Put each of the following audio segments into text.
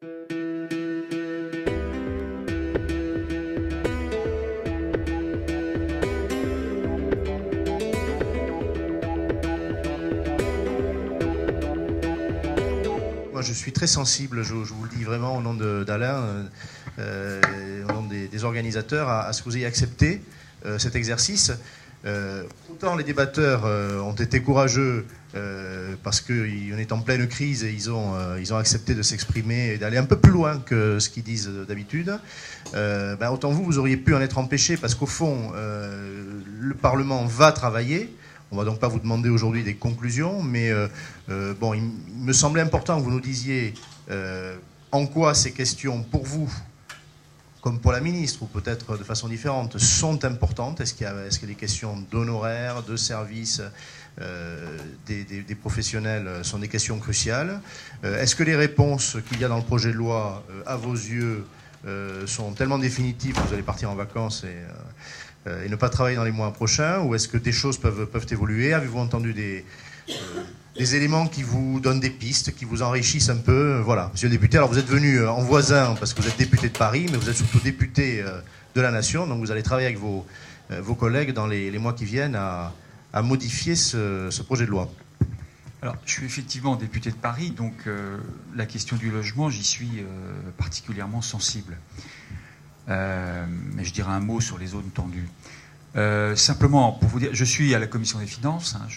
Moi, je suis très sensible, je vous le dis vraiment au nom d'Alain, au nom des organisateurs, à ce que vous ayez accepté cet exercice. Autant les débatteurs ont été courageux parce qu'on est en pleine crise et ils ont accepté de s'exprimer et d'aller un peu plus loin que ce qu'ils disent d'habitude. Autant vous auriez pu en être empêché parce qu'au fond, le Parlement va travailler. On ne va donc pas vous demander aujourd'hui des conclusions, mais il me semblait important que vous nous disiez en quoi ces questions, pour vous, comme pour la ministre, ou peut-être de façon différente, sont importantes. Est-ce que les questions d'honoraires, de services des professionnels sont des questions cruciales? Est-ce que les réponses qu'il y a dans le projet de loi, à vos yeux, sont tellement définitives que vous allez partir en vacances et ne pas travailler dans les mois prochains, ou est-ce que des choses peuvent évoluer? Avez-vous entendu des éléments qui vous donnent des pistes, qui vous enrichissent un peu? Voilà, monsieur le député, alors vous êtes venu en voisin parce que vous êtes député de Paris, mais vous êtes surtout député de la Nation, donc vous allez travailler avec vos collègues dans les mois qui viennent à modifier ce projet de loi. Alors, je suis effectivement député de Paris, donc la question du logement, j'y suis particulièrement sensible. Mais je dirais un mot sur les zones tendues. Simplement, pour vous dire, je suis à la Commission des Finances, hein,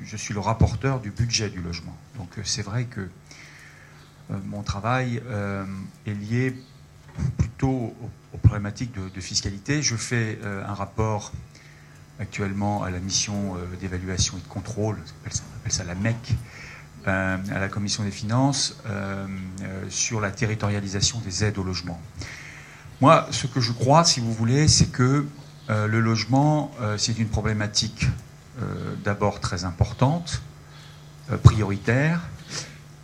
je suis le rapporteur du budget du logement. Donc c'est vrai que mon travail est lié plutôt aux problématiques de fiscalité. Je fais un rapport actuellement à la mission d'évaluation et de contrôle, on appelle ça la MEC, à la Commission des Finances, sur la territorialisation des aides au logement. Moi, ce que je crois, si vous voulez, c'est que le logement, c'est une problématique d'abord très importante, prioritaire,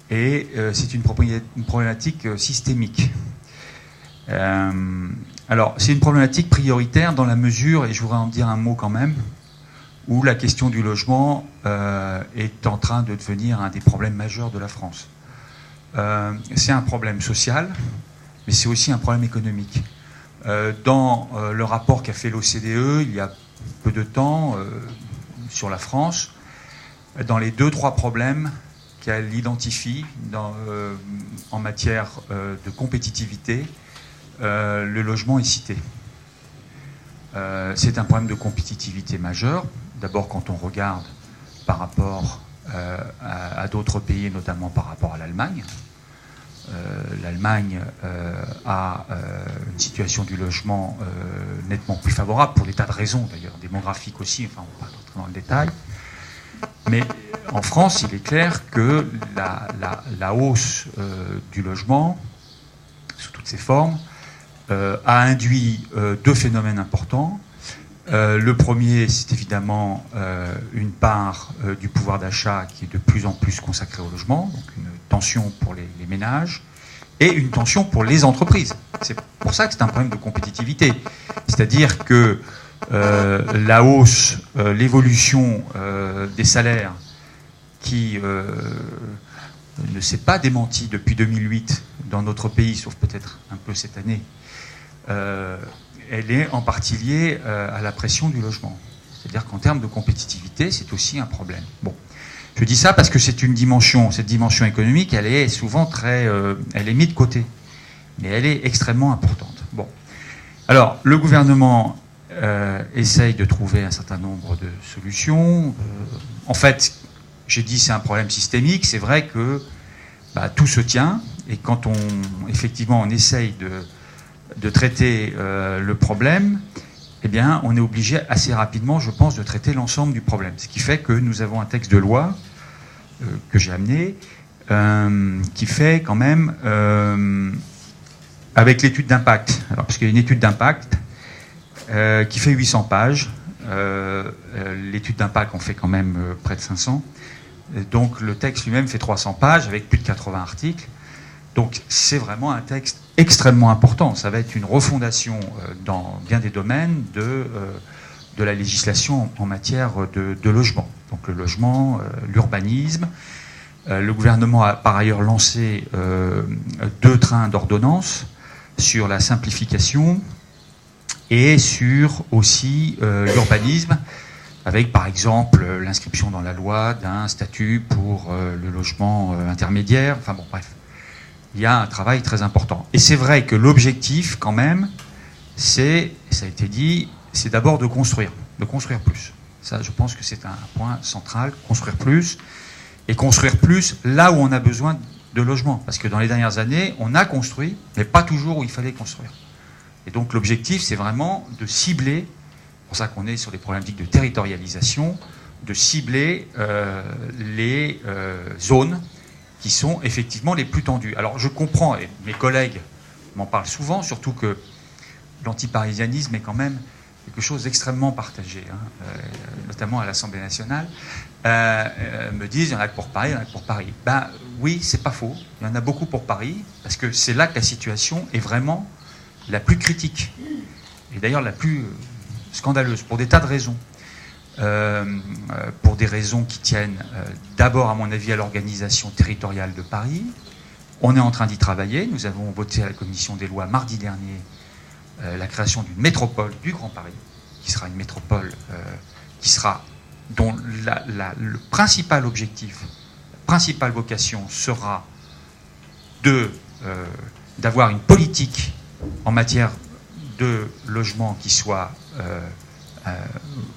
et c'est une problématique systémique. Alors, c'est une problématique prioritaire dans la mesure, et je voudrais en dire un mot quand même, où la question du logement est en train de devenir un des problèmes majeurs de la France. C'est un problème social, mais c'est aussi un problème économique. Dans le rapport qu'a fait l'OCDE il y a peu de temps sur la France, dans les 2-3 problèmes qu'elle identifie en matière de compétitivité, le logement est cité. C'est un problème de compétitivité majeur. D'abord quand on regarde par rapport à d'autres pays, notamment par rapport à l'Allemagne. L'Allemagne a une situation du logement nettement plus favorable, pour des tas de raisons d'ailleurs, démographiques aussi, enfin on va pas rentrer dans le détail. Mais en France, il est clair que la hausse du logement, sous toutes ses formes, a induit 2 phénomènes importants. Le premier, c'est évidemment une part du pouvoir d'achat qui est de plus en plus consacrée au logement, donc une tension pour les ménages, et une tension pour les entreprises. C'est pour ça que c'est un problème de compétitivité. C'est-à-dire que la hausse, l'évolution des salaires qui ne s'est pas démentie depuis 2008 dans notre pays, sauf peut-être un peu cette année, elle est en partie liée à la pression du logement. C'est-à-dire qu'en termes de compétitivité, c'est aussi un problème. Bon. Je dis ça parce que c'est une dimension, cette dimension économique, elle est souvent elle est mise de côté. Mais elle est extrêmement importante. Bon. Alors, le gouvernement essaye de trouver un certain nombre de solutions. En fait, j'ai dit c'est un problème systémique. C'est vrai que tout se tient. Et quand effectivement, on essaye de traiter le problème, eh bien, on est obligé assez rapidement, je pense, de traiter l'ensemble du problème. Ce qui fait que nous avons un texte de loi que j'ai amené, qui fait quand même, avec l'étude d'impact, alors parce qu'il y a une étude d'impact qui fait 800 pages, l'étude d'impact en fait quand même près de 500, donc le texte lui-même fait 300 pages avec plus de 80 articles. Donc c'est vraiment un texte extrêmement important. Ça va être une refondation dans bien des domaines de la législation en matière de logement. Donc le logement, l'urbanisme, Le gouvernement a par ailleurs lancé 2 trains d'ordonnances sur la simplification et sur aussi l'urbanisme, avec par exemple l'inscription dans la loi d'un statut pour le logement intermédiaire. Enfin bon, bref, il y a un travail très important. Et c'est vrai que l'objectif, quand même, c'est, ça a été dit, c'est d'abord de construire plus. Ça, je pense que c'est un point central, construire plus, et construire plus là où on a besoin de logements. Parce que dans les dernières années, on a construit, mais pas toujours où il fallait construire. Et donc l'objectif, c'est vraiment de cibler, c'est pour ça qu'on est sur les problématiques de territorialisation, de cibler les zones qui sont effectivement les plus tendues. Alors je comprends, et mes collègues m'en parlent souvent, surtout que l'antiparisianisme est quand même quelque chose d'extrêmement partagé, notamment à l'Assemblée nationale, me disent il y en a que pour Paris, il y en a que pour Paris. Ben oui, c'est pas faux, il y en a beaucoup pour Paris, parce que c'est là que la situation est vraiment la plus critique, et d'ailleurs la plus scandaleuse, pour des tas de raisons. Pour des raisons qui tiennent d'abord, à mon avis, à l'organisation territoriale de Paris. On est en train d'y travailler. Nous avons voté à la Commission des lois mardi dernier la création d'une métropole du Grand Paris, qui sera une métropole dont le principal objectif, la principale vocation sera d'avoir une politique en matière de logement qui soit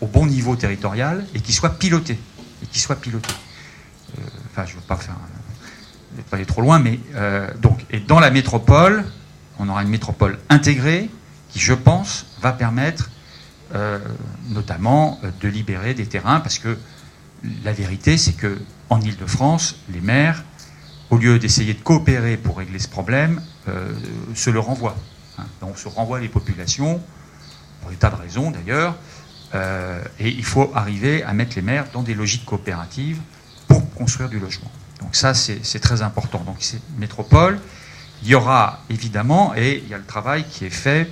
au bon niveau territorial et qui soit pilotée. Enfin, je ne veux pas aller trop loin, mais et dans la métropole, on aura une métropole intégrée qui, je pense, va permettre notamment de libérer des terrains, parce que la vérité, c'est que en Île-de-France, les maires, au lieu d'essayer de coopérer pour régler ce problème, se le renvoient. On se renvoie les populations, pour des tas de raisons d'ailleurs, et il faut arriver à mettre les maires dans des logiques coopératives pour construire du logement. Donc ça, c'est très important. Donc c'est une métropole. Il y aura évidemment, et il y a le travail qui est fait,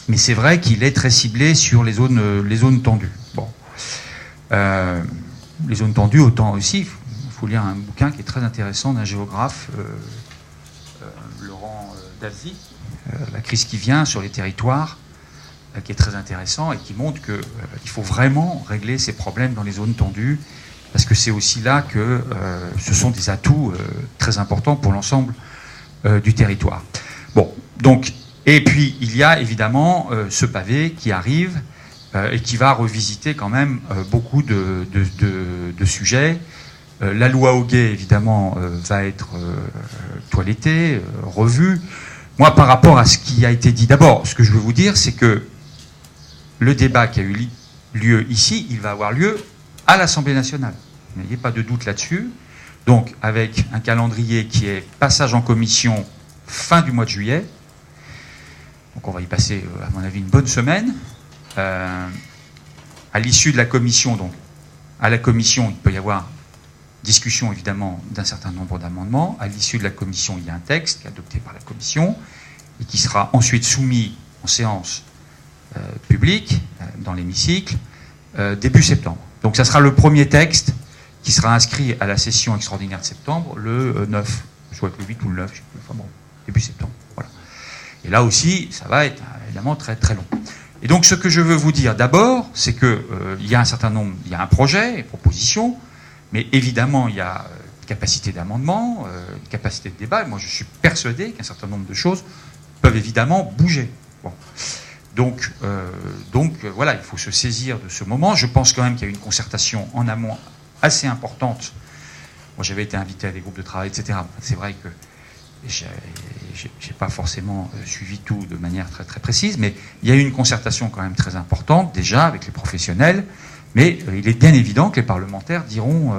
mais c'est vrai qu'il est très ciblé sur les zones tendues. Bon. Les zones tendues, autant aussi, il faut lire un bouquin qui est très intéressant d'un géographe, Laurent Davezy, La crise qui vient sur les territoires, qui est très intéressant et qui montre qu'il faut vraiment régler ces problèmes dans les zones tendues, parce que c'est aussi là que ce sont des atouts très importants pour l'ensemble du territoire. Bon, donc, et puis il y a évidemment ce pavé qui arrive et qui va revisiter quand même beaucoup de sujets. La loi Hoguet, évidemment, va être toilettée, revue. Moi, par rapport à ce qui a été dit, d'abord, ce que je veux vous dire, c'est que le débat qui a eu lieu ici, il va avoir lieu à l'Assemblée nationale. N'ayez pas de doute là-dessus. Donc, avec un calendrier qui est passage en commission fin du mois de juillet. Donc, on va y passer, à mon avis, une bonne semaine. À l'issue de la commission, donc, à la commission, il peut y avoir discussion, évidemment, d'un certain nombre d'amendements. À l'issue de la commission, il y a un texte qui est adopté par la commission et qui sera ensuite soumis en séance publique, dans l'hémicycle, début septembre. Donc ça sera le premier texte qui sera inscrit à la session extraordinaire de septembre, le 9. Je crois que le 8 ou le 9, je sais plus, enfin bon, début septembre. Voilà. Et là aussi, ça va être évidemment très très long. Et donc ce que je veux vous dire d'abord, c'est qu'il y a un certain nombre, il y a un projet, une proposition, mais évidemment il y a capacité d'amendement, capacité de débat. Moi je suis persuadé qu'un certain nombre de choses peuvent évidemment bouger. Bon. Donc voilà, il faut se saisir de ce moment. Je pense quand même qu'il y a eu une concertation en amont assez importante. Moi, j'avais été invité à des groupes de travail, etc. C'est vrai que j'ai pas forcément suivi tout de manière très très précise, mais il y a eu une concertation quand même très importante déjà avec les professionnels. Mais il est bien évident que les parlementaires diront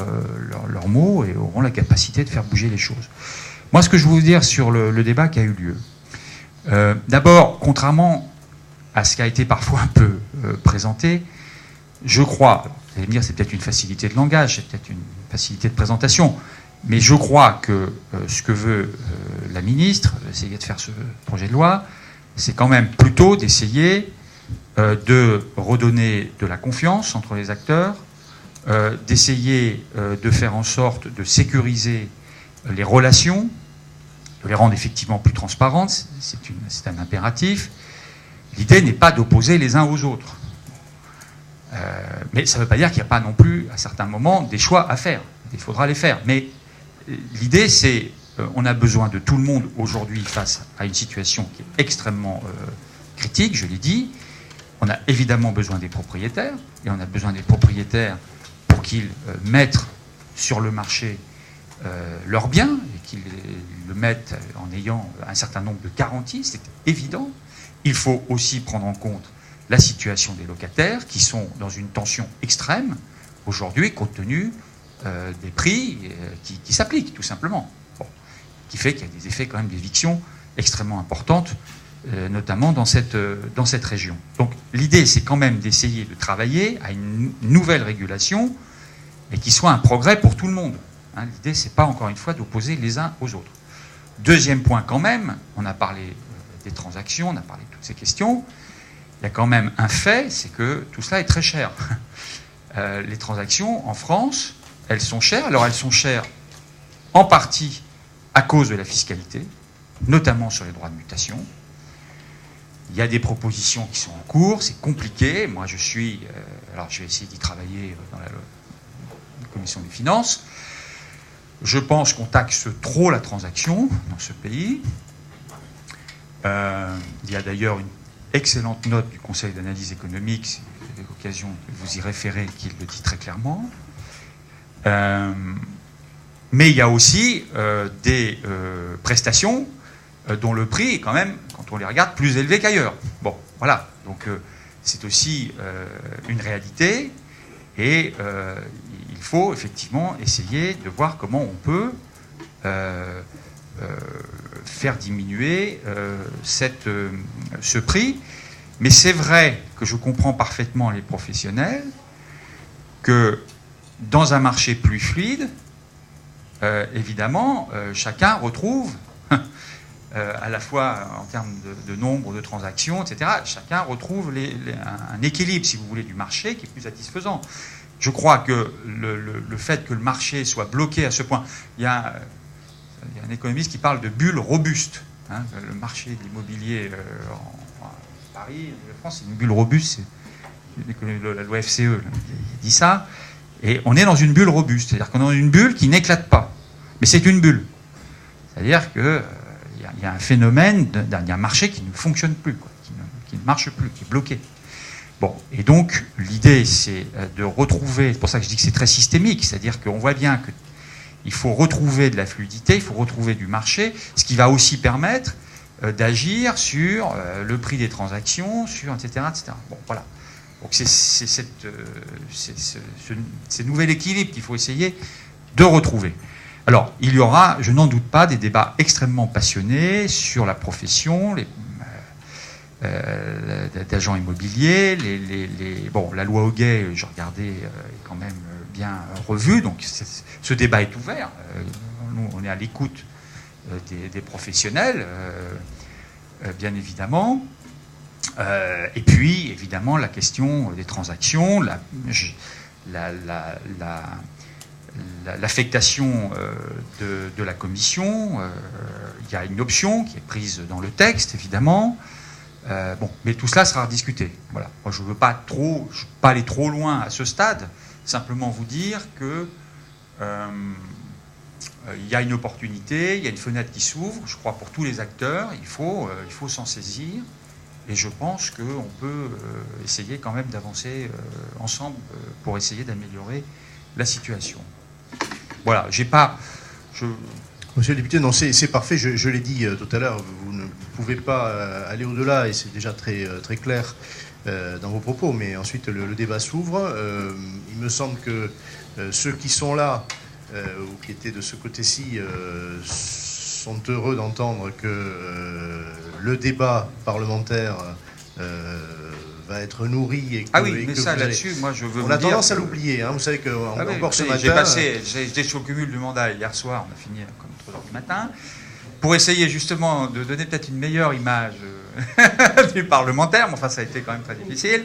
leurs mots et auront la capacité de faire bouger les choses. Moi, ce que je veux vous dire sur le débat qui a eu lieu, d'abord, contrairement à ce qui a été parfois un peu présenté, je crois, vous allez me dire c'est peut-être une facilité de langage, c'est peut-être une facilité de présentation, mais je crois que ce que veut la ministre, essayer de faire ce projet de loi, c'est quand même plutôt d'essayer de redonner de la confiance entre les acteurs, d'essayer de faire en sorte de sécuriser les relations, de les rendre effectivement plus transparentes, c'est un impératif. L'idée n'est pas d'opposer les uns aux autres. Mais ça ne veut pas dire qu'il n'y a pas non plus, à certains moments, des choix à faire. Il faudra les faire. Mais l'idée, c'est on a besoin de tout le monde aujourd'hui face à une situation qui est extrêmement critique, je l'ai dit. On a évidemment besoin des propriétaires, et on a besoin des propriétaires pour qu'ils mettent sur le marché leurs biens, et qu'ils le mettent en ayant un certain nombre de garanties, c'est évident. Il faut aussi prendre en compte la situation des locataires, qui sont dans une tension extrême, aujourd'hui, compte tenu des prix qui s'appliquent, tout simplement. Bon. Qui fait qu'il y a des effets quand même d'éviction extrêmement importantes, notamment dans cette région. Donc l'idée, c'est quand même d'essayer de travailler à une nouvelle régulation, et qui soit un progrès pour tout le monde. Hein, l'idée, c'est pas, encore une fois, d'opposer les uns aux autres. Deuxième point quand même, on a parlé des transactions, on a parlé de toutes ces questions. Il y a quand même un fait, c'est que tout cela est très cher. Les transactions en France, elles sont chères. Alors elles sont chères en partie à cause de la fiscalité, notamment sur les droits de mutation. Il y a des propositions qui sont en cours, c'est compliqué. Moi, alors je vais essayer d'y travailler dans la commission des finances. Je pense qu'on taxe trop la transaction dans ce pays. Il y a d'ailleurs une excellente note du Conseil d'analyse économique, si vous avez l'occasion de vous y référer, qui le dit très clairement. Mais il y a aussi des prestations dont le prix est quand même, quand on les regarde, plus élevé qu'ailleurs. Bon, voilà. Donc c'est aussi une réalité, et il faut effectivement essayer de voir comment on peut faire diminuer ce prix. Mais c'est vrai que je comprends parfaitement les professionnels que dans un marché plus fluide, évidemment, chacun retrouve, à la fois en termes de nombre de transactions, etc., chacun retrouve un équilibre, si vous voulez, du marché qui est plus satisfaisant. Je crois que le fait que le marché soit bloqué à ce point, il y a un économiste qui parle de bulle robuste. Hein, le marché de l'immobilier à Paris, en France, c'est une bulle robuste. La loi FCE dit ça. Et on est dans une bulle robuste. C'est-à-dire qu'on est dans une bulle qui n'éclate pas. Mais c'est une bulle. C'est-à-dire qu'il y a un phénomène d'un marché qui ne fonctionne plus, quoi, qui ne marche plus, qui est bloqué. Bon, et donc l'idée, c'est de retrouver, c'est pour ça que je dis que c'est très systémique, c'est-à-dire qu'on voit bien qu'il faut retrouver de la fluidité, il faut retrouver du marché, ce qui va aussi permettre d'agir sur le prix des transactions, sur etc. etc. Bon, voilà. Donc c'est ce nouvel équilibre qu'il faut essayer de retrouver. Alors, il y aura, je n'en doute pas, des débats extrêmement passionnés sur la profession, d'agents immobiliers, bon, la loi Hoguet, je regardais, est quand même bien revue, donc ce débat est ouvert. Nous, on est à l'écoute des professionnels, bien évidemment. Et puis, évidemment, la question des transactions, l'affectation de la commission. Il y a une option qui est prise dans le texte, évidemment. Bon, mais tout cela sera rediscuté. Voilà. Moi, je ne veux pas aller trop loin à ce stade. Simplement vous dire que il y a une opportunité, il y a une fenêtre qui s'ouvre. Je crois pour tous les acteurs, il faut s'en saisir. Et je pense qu'on peut essayer quand même d'avancer ensemble pour essayer d'améliorer la situation. Voilà. Monsieur le député, non, c'est parfait. Je l'ai dit tout à l'heure. Vous ne pouvez pas aller au-delà, et c'est déjà très, très clair dans vos propos. Mais ensuite, le débat s'ouvre. Il me semble que ceux qui sont là ou qui étaient de ce côté-ci sont heureux d'entendre que le débat parlementaire va être nourri. Et que, ah oui, mais ça, là-dessus, moi, je veux vous dire... On a tendance à l'oublier. Hein. Vous savez qu'encore ce matin... J'étais sur le cumul du mandat hier soir, on a fini comme 3 h du matin, pour essayer justement de donner peut-être une meilleure image du parlementaire, mais enfin, ça a été quand même très difficile.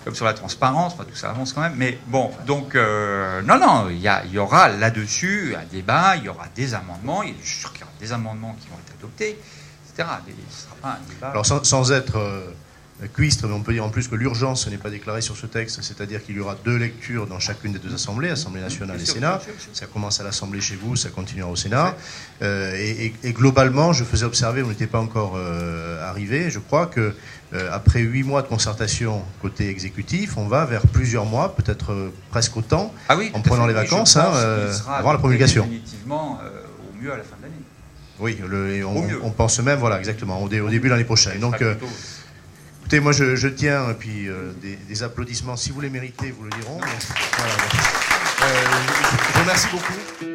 comme sur la transparence, enfin, tout ça avance quand même. Mais bon, donc, non, il y aura là-dessus un débat, il y aura des amendements, je suis sûr qu'il y aura des amendements qui vont être adoptés, etc. Ce ne sera pas un débat. Alors, sans être cuistre, mais on peut dire en plus que l'urgence n'est pas déclarée sur ce texte, c'est-à-dire qu'il y aura 2 lectures dans chacune des 2 assemblées, Assemblée nationale et Sénat. Ça commence à l'Assemblée chez vous, ça continuera au Sénat. Et globalement, je faisais observer, on n'était pas encore arrivé, je crois que après 8 mois de concertation côté exécutif, on va vers plusieurs mois, peut-être presque autant, en prenant les vacances, avant la promulgation. Définitivement au mieux à la fin de l'année. Oui, on pense même, voilà, exactement, au début de l'année prochaine. Donc, écoutez, moi je tiens, et puis des applaudissements, si vous les méritez, vous le diront. Voilà, je vous remercie beaucoup.